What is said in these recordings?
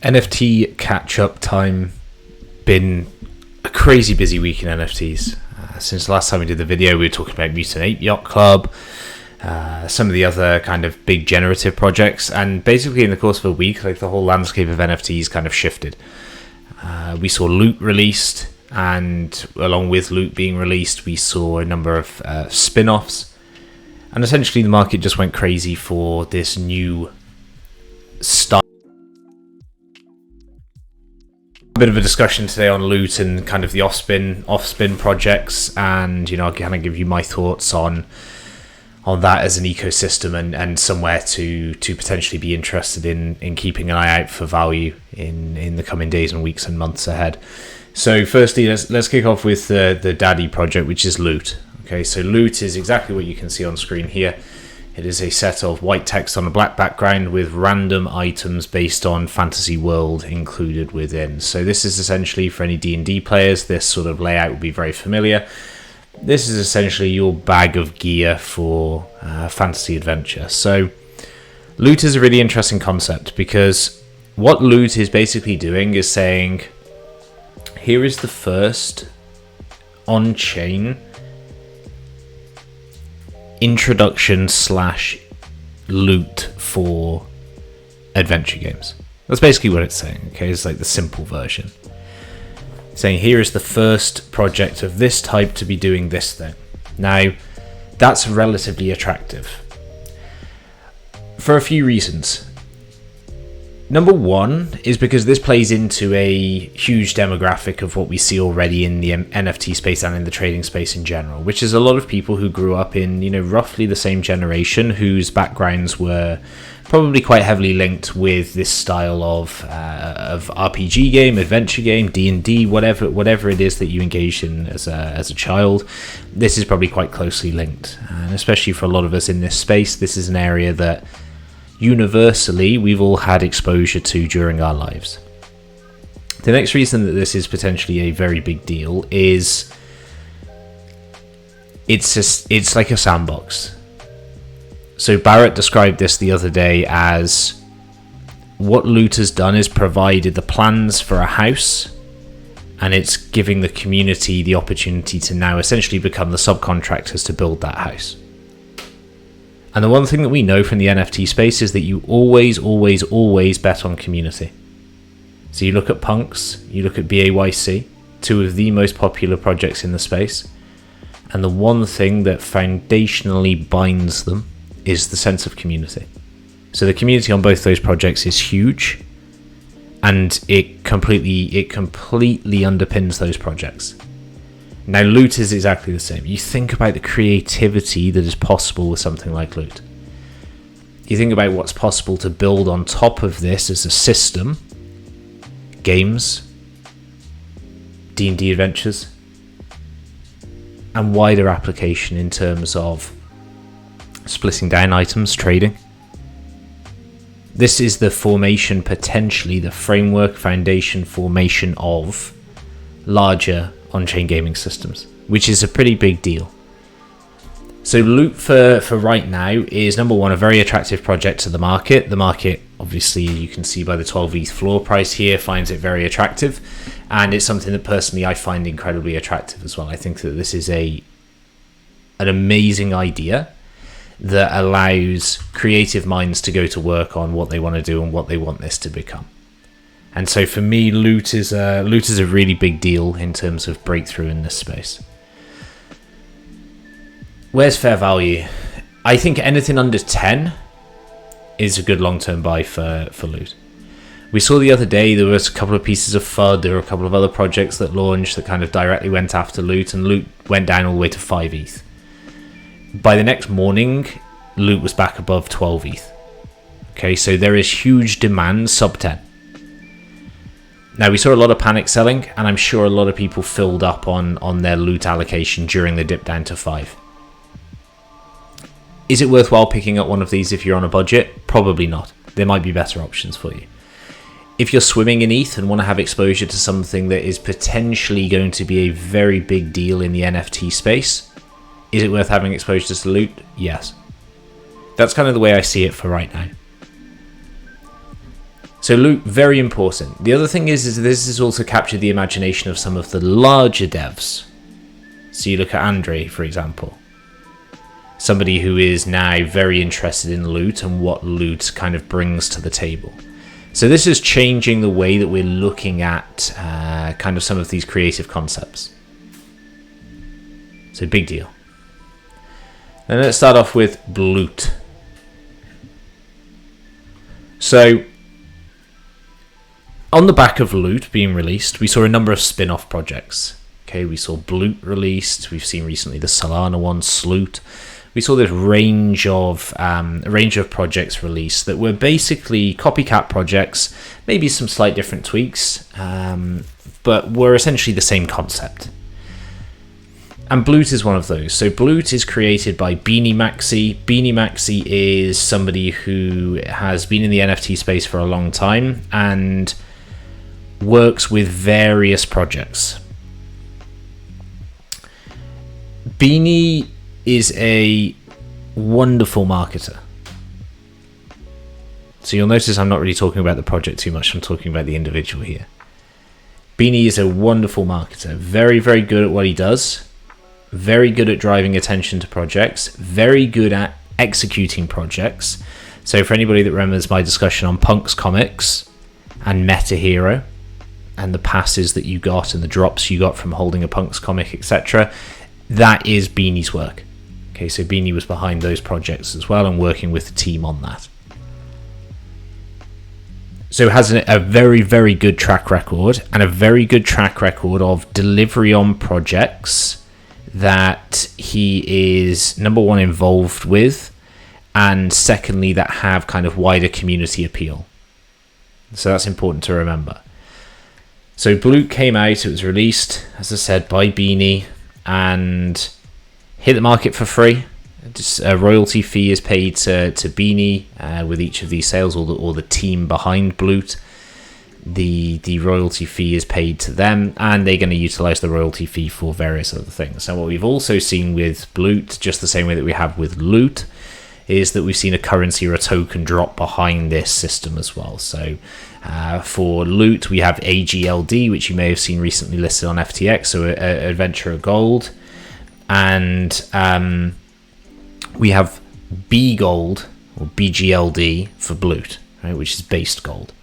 NFT catch-up time. Been a crazy busy week in NFTs. Since the last time we did the video, we were talking about Mutant Ape Yacht Club, some of the other kind of big generative projects, and basically in the course of a week, like the whole landscape of NFTs kind of shifted. We saw Loot released, and along with Loot being released, we saw a number of spin-offs, and essentially the market just went crazy for this new style. A bit of a discussion today on Loot and kind of the off-spin projects, and I'll kind of give you my thoughts on that as an ecosystem and somewhere to potentially be interested in keeping an eye out for value in the coming days and weeks and months ahead. So firstly, let's kick off with the daddy project, which is Loot. Okay, so Loot is exactly what you can see on screen here. It is a set of white text on a black background with random items based on fantasy world included within. So this is essentially, for any D&D players, this sort of layout will be very familiar. This is essentially your bag of gear for fantasy adventure. So Loot is a really interesting concept, because what Loot is basically doing is saying, here is the first on-chain introduction / loot for adventure games. That's basically what it's saying. Okay, it's like the simple version. It's saying here is the first project of this type to be doing this thing. Now, that's relatively attractive for a few reasons. Number one is because this plays into a huge demographic of what we see already in the NFT space and in the trading space in general, which is a lot of people who grew up in, roughly the same generation, whose backgrounds were probably quite heavily linked with this style of RPG game, adventure game, D&D, whatever it is that you engaged in as a child. This is probably quite closely linked, and especially for a lot of us in this space, this is an area that universally we've all had exposure to during our lives. The next reason that this is potentially a very big deal is it's like a sandbox. So Barrett described this the other day as, what Loot has done is provided the plans for a house, and it's giving the community the opportunity to now essentially become the subcontractors to build that house. And the one thing that we know from the NFT space is that you always, always, always bet on community. So you look at Punks, you look at BAYC, two of the most popular projects in the space, and the one thing that foundationally binds them is the sense of community. So the community on both those projects is huge, and it completely underpins those projects. Now, Loot is exactly the same. You think about the creativity that is possible with something like Loot. You think about what's possible to build on top of this as a system. Games, D&D adventures, and wider application in terms of splitting down items, trading. This is the formation, potentially the framework, foundation, formation of larger on-chain gaming systems, which is a pretty big deal. So Loot for right now is, number one, a very attractive project to the market. The market, obviously, you can see by the 12 ETH floor price here, finds it very attractive, and it's something that personally I find incredibly attractive as well. I think that this is an amazing idea that allows creative minds to go to work on what they want to do and what they want this to become. And so for me, Loot is a really big deal in terms of breakthrough in this space. Where's fair value? I think anything under 10 is a good long-term buy for Loot. We saw the other day there was a couple of pieces of FUD, there were a couple of other projects that launched that kind of directly went after Loot, and Loot went down all the way to 5 ETH. By the next morning, Loot was back above 12 ETH. Okay, so there is huge demand sub 10. Now, we saw a lot of panic selling, and I'm sure a lot of people filled up on their Loot allocation during the dip down to 5. Is it worthwhile picking up one of these if you're on a budget? Probably not. There might be better options for you. If you're swimming in ETH and want to have exposure to something that is potentially going to be a very big deal in the NFT space, is it worth having exposure to Loot? Yes. That's kind of the way I see it for right now. So loot, very important. The other thing is this has also captured the imagination of some of the larger devs. So you look at Andre, for example. Somebody who is now very interested in loot and what loot kind of brings to the table. So this is changing the way that we're looking at kind of some of these creative concepts. So big deal. And let's start off with Bloot. So on the back of Loot being released, we saw a number of spin-off projects. Okay, we saw Bloot released. We've seen recently the Solana one, Sloot. We saw this range of projects released that were basically copycat projects, maybe some slight different tweaks, but were essentially the same concept. And Bloot is one of those. So Bloot is created by Beanie Maxi. Beanie Maxi is somebody who has been in the NFT space for a long time and works with various projects. Beanie is a wonderful marketer. So you'll notice I'm not really talking about the project too much. I'm talking about the individual here. Beanie is a wonderful marketer. Very, very good at what he does. Very good at driving attention to projects. Very good at executing projects. So for anybody that remembers my discussion on Punk's Comics and Meta Hero and the passes that you got and the drops you got from holding a Punk's comic, etc., that is Beanie's work. Okay, so Beanie was behind those projects as well and working with the team on that. So has a very, very good track record and a very good track record of delivery on projects that he is, number one, involved with, and secondly, that have kind of wider community appeal. So that's important to remember. So Bloot came out, it was released, as I said, by Beanie, and hit the market for free. Just a royalty fee is paid to Beanie with each of these sales, or the team behind Bloot. The royalty fee is paid to them, and they're going to utilize the royalty fee for various other things. And what we've also seen with Bloot, just the same way that we have with Loot, is that we've seen a currency or a token drop behind this system as well. So for Loot, we have AGLD, which you may have seen recently listed on FTX, so Adventure Gold. And we have B Gold, or BGLD, for Bloot, right, which is based gold.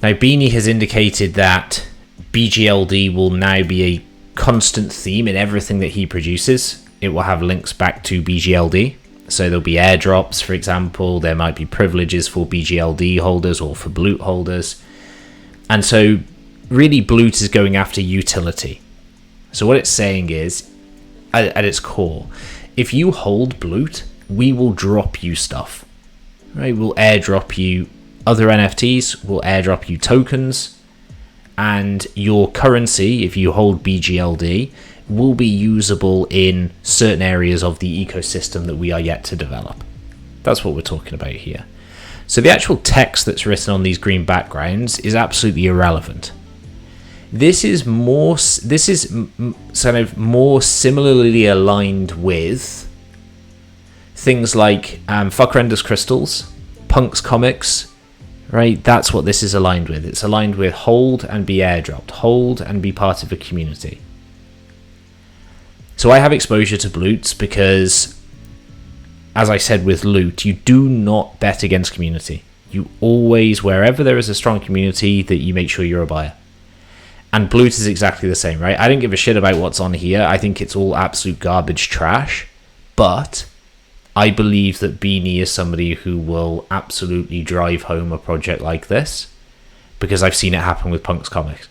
Now, Beanie has indicated that BGLD will now be a constant theme in everything that he produces. It will have links back to BGLD. So there'll be airdrops, for example. There might be privileges for BGLD holders or for Bloot holders. And so really Bloot is going after utility. So what it's saying is, at its core, if you hold Bloot, we will drop you stuff. Right? We'll airdrop you other NFTs, we'll airdrop you tokens, and your currency, if you hold BGLD, will be usable in certain areas of the ecosystem that we are yet to develop. That's what we're talking about here. So the actual text that's written on these green backgrounds is absolutely irrelevant. This is kind of more similarly aligned with things like Fuck Renders Crystals, Punk's Comics, right? That's what this is aligned with. It's aligned with hold and be airdropped, hold and be part of a community. So I have exposure to Bloots because, as I said with Loot, you do not bet against community. You always, wherever there is a strong community, that you make sure you're a buyer. And Bloot is exactly the same, right? I don't give a shit about what's on here. I think it's all absolute garbage trash. But I believe that Beanie is somebody who will absolutely drive home a project like this, because I've seen it happen with Punk's Comics.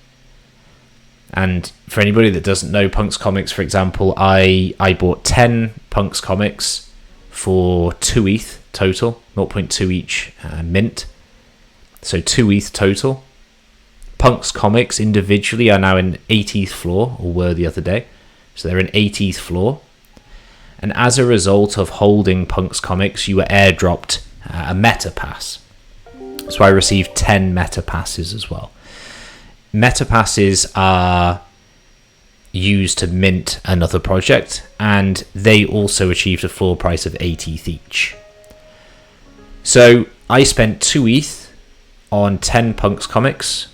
And for anybody that doesn't know Punk's Comics, for example, I bought 10 Punk's Comics for 2 ETH total, 0.2 each mint. So 2 ETH total. Punk's Comics individually are now an 80th floor, or were the other day. So they're an 80th floor. And as a result of holding Punk's Comics, you were airdropped a meta pass. So I received 10 meta passes as well. Meta passes are used to mint another project, and they also achieved a floor price of 8 ETH each. So I spent 2 ETH on 10 Punks comics,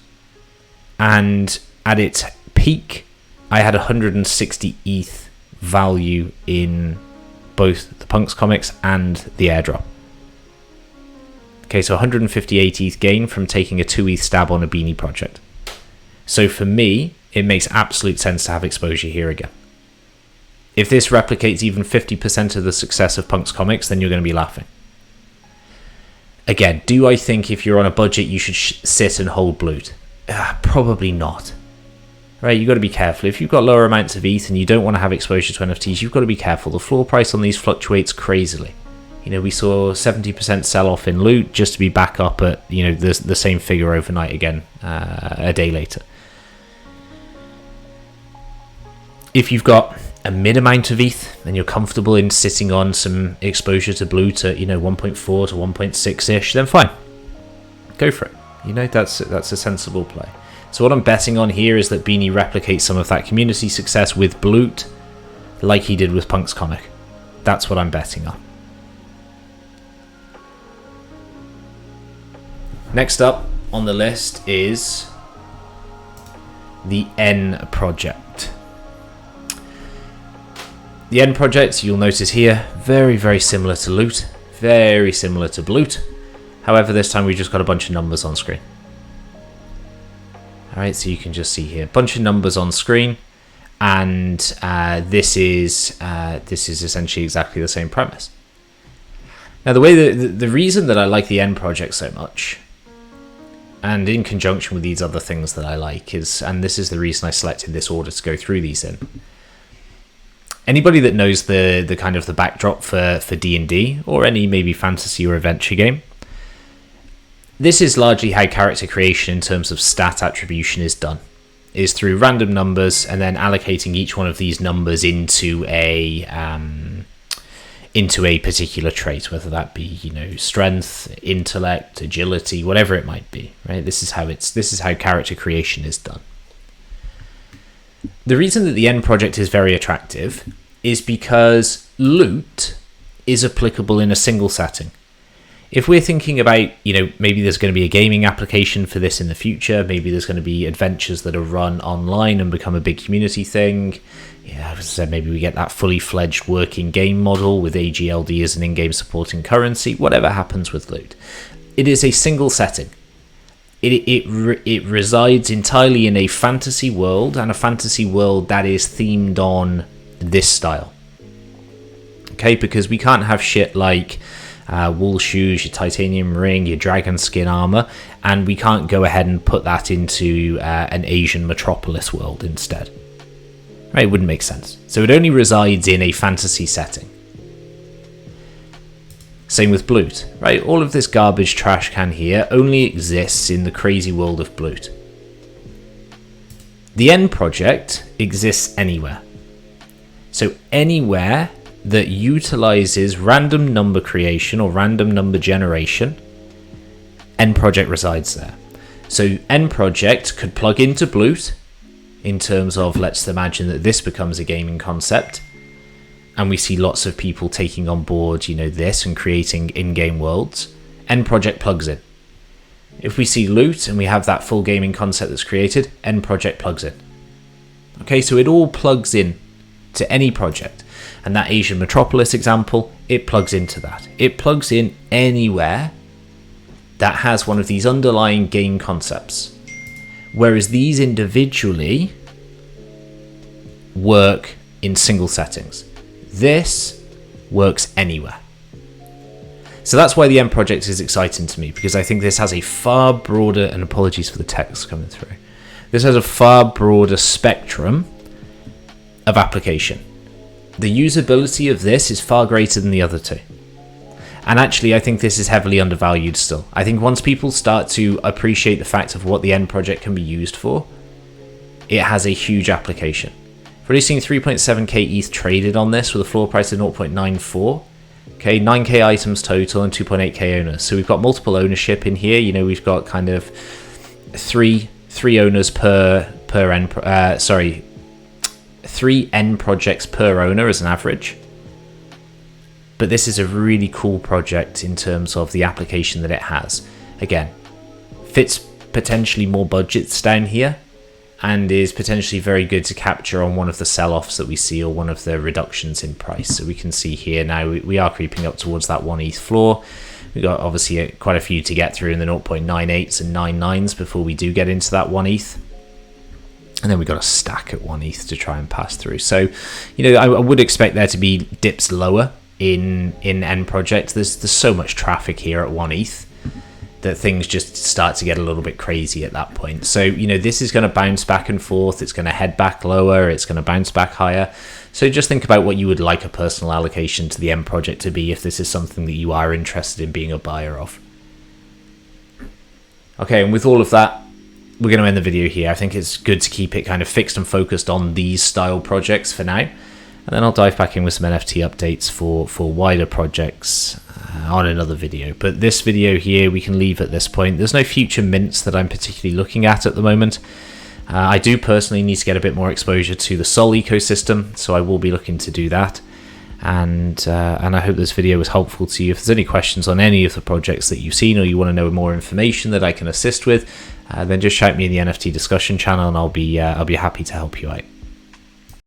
and at its peak, I had 160 ETH value in both the Punks comics and the airdrop. Okay, so 158 ETH gain from taking a 2 ETH stab on a Beanie project. So for me, it makes absolute sense to have exposure here again. If this replicates even 50% of the success of Punks comics, then you're going to be laughing. Again, do I think if you're on a budget you should sit and hold Bloot? Probably not. Right, you've got to be careful. If you've got lower amounts of ETH and you don't want to have exposure to NFTs, you've got to be careful. The floor price on these fluctuates crazily. You know, we saw 70% sell-off in Loot just to be back up at, you know, the same figure overnight again a day later. If you've got a mid amount of ETH and you're comfortable in sitting on some exposure to Bloot at, you know, 1.4 to 1.6-ish, then fine. Go for it. You know, that's a sensible play. So what I'm betting on here is that Beanie replicates some of that community success with Bloot like he did with Punk's comic. That's what I'm betting on. Next up on the list is the N project. The N project, you'll notice here, very, very similar to Loot, very similar to Bloot. However, this time we just got a bunch of numbers on screen. Alright, so you can just see here, a bunch of numbers on screen, and this is essentially exactly the same premise. Now, the way the reason that I like the N project so much, and in conjunction with these other things that I like, is, and this is the reason I selected this order to go through these in. Anybody that knows the kind of the backdrop for D&D, or any maybe fantasy or adventure game, this is largely how character creation in terms of stat attribution is done, is through random numbers and then allocating each one of these numbers into a particular trait, whether that be, you know, strength, intellect, agility, whatever it might be, right? This is how character creation is done. The reason that the N project is very attractive is because Loot is applicable in a single setting. If we're thinking about, you know, maybe there's going to be a gaming application for this in the future, maybe there's going to be adventures that are run online and become a big community thing. Yeah, as I said, maybe we get that fully fledged working game model with AGLD as an in-game supporting currency, whatever happens with Loot. It is a single setting. It resides entirely in a fantasy world, and a fantasy world that is themed on this style. Okay, because we can't have shit like wool shoes, your titanium ring, your dragon skin armor, and we can't go ahead and put that into an Asian metropolis world instead. Right, it wouldn't make sense. So it only resides in a fantasy setting. Same with Bloot, right? All of this garbage trash can here only exists in the crazy world of Bloot. The N project exists anywhere. So anywhere that utilizes random number creation or random number generation, N project resides there. So N project could plug into Bloot in terms of, let's imagine that this becomes a gaming concept, and we see lots of people taking on board, you know, this and creating in-game worlds. N project plugs in. If we see Loot and we have that full gaming concept that's created, N project plugs in. Okay, so it all plugs in to any project. And that Asian Metropolis example, it plugs into that. It plugs in anywhere that has one of these underlying game concepts. Whereas these individually work in single settings. This works anywhere. So that's why the N project is exciting to me, because I think this has a far broader, and apologies for the text coming through, this has a far broader spectrum of application. The usability of this is far greater than the other two. And actually, I think this is heavily undervalued still. I think once people start to appreciate the fact of what the N project can be used for, it has a huge application. We've already seen 3.7k ETH traded on this with a floor price of 0.94. Okay, 9k items total and 2.8k owners. So we've got multiple ownership in here. You know, we've got kind of three owners per N. Three N projects per owner as an average. but this is a really cool project in terms of the application that it has. Again, fits potentially more budgets down here, and is potentially very good to capture on one of the sell-offs that we see, or one of the reductions in price. So we can see here now we are creeping up towards that 1 ETH floor. We've got obviously quite a few to get through in the 0.98s and 99s before we do get into that 1 ETH. And then we've got a stack at 1 ETH to try and pass through. So, I would expect there to be dips lower in end project. There's so much traffic here at 1 ETH that things just start to get a little bit crazy at that point. So, this is going to bounce back and forth. It's going to head back lower. It's going to bounce back higher. So just think about what you would like a personal allocation to the end project to be if this is something that you are interested in being a buyer of. Okay, and with all of that, we're going to end the video here. I think it's good to keep it kind of fixed and focused on these style projects for now. And then I'll dive back in with some NFT updates for wider projects on another video. But this video here we can leave at this point. There's no future mints that I'm particularly looking at the moment. I do personally need to get a bit more exposure to the Sol ecosystem, so I will be looking to do that. And I hope this video was helpful to you. If there's any questions on any of the projects that you've seen, or you want to know more information that I can assist with, then just shout me in the NFT discussion channel, and I'll be happy to help you out.